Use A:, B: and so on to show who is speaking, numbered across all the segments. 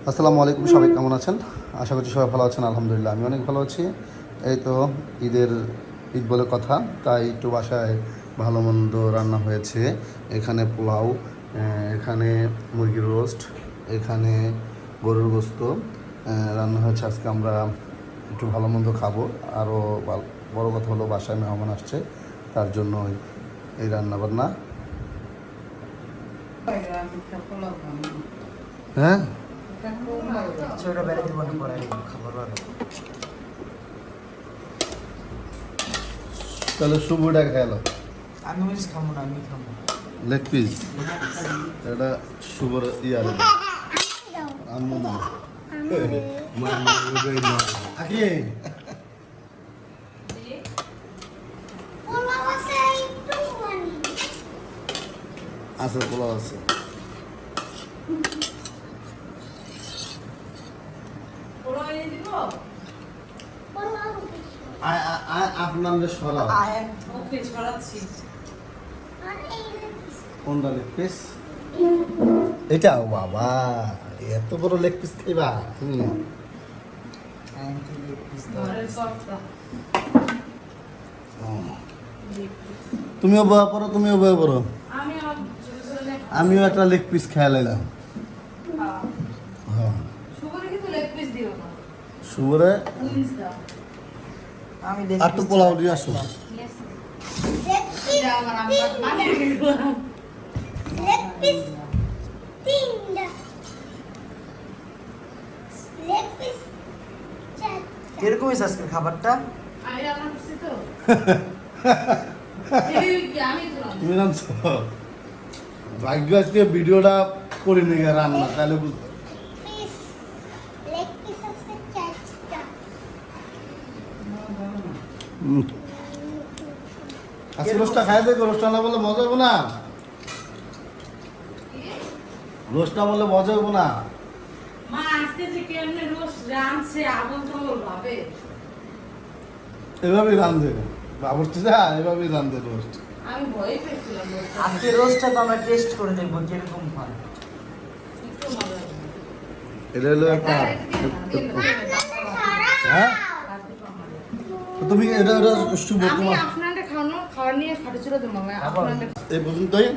A: আসসালামু আলাইকুম, সবাই কেমন আছেন? আশা করছি সবাই ভালো আছেন। আলহামদুলিল্লাহ আমি অনেক ভালো আছি। এই তো ঈদ বলে কথা, তাই একটু বাসায় ভালো মন্দ রান্না হয়েছে। এখানে পোলাও, এখানে মুরগির রোস্ট, এখানে গরুর গোস্ত রান্না হয়েছে। আজকে আমরা একটু ভালো মন্দ খাবো। আরও বড় কথা হলো বাসায় মেহমান আসছে, তার জন্য এই রান্না বান্না। হ্যাঁ, তাহলে শুভটা খেলো।
B: আমি খাবো না, আমি খাবো
A: লেগ পিস, এটা শুভর ইয়ার আম্মু না আগে আছে, পোলাও আছে। আপনার সরাও কোনটা লেগ পিস? এটা বাবা, এত বড় লেগ পিস খাইবা তুমি? তুমিও বয়া পড়ো, তুমিও বয়া পড়ো। আমিও একটা লেগ পিস খেয়ে লাইলাম। হ্যাঁ, শুভরে আর তো পোলাও দিয়ে আসো।
B: কিরকম হয়েছে আজকের খাবারটা?
A: তুমি জানছো ভাগ্য আজকে ভিডিওটা করে নিয়ে রান্না, তাহলে বুঝতে আজকে রোস্টটা খাই দেখো। রোস্টটা না বললে মজা হবো না, রোস্টটা বললে মজা হবো না। এভাবেই রান্ধে বাবুর্চি যা, এভাবেই রান্ধে রোস্ট।
B: আজকে রোস্টটা তো আমরা টেস্ট করে দেখবো কিরকম হয়।
A: এটা হলো একটা, হ্যাঁ তুমি এটা শুভ তোমার এই পর্যন্তই।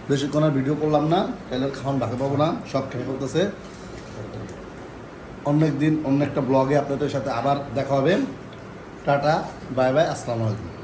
A: বেশিক্ষণ আর ভিডিও করলাম না, তাহলে খাওয়ান বাকি পাবো না, সব খেয়ে ফেলতেছে। অনেক দিন অন্য একটা ব্লগে আপনাদের সাথে আবার দেখা হবে। টাটা, বাই বাই, আসসালামু আলাইকুম।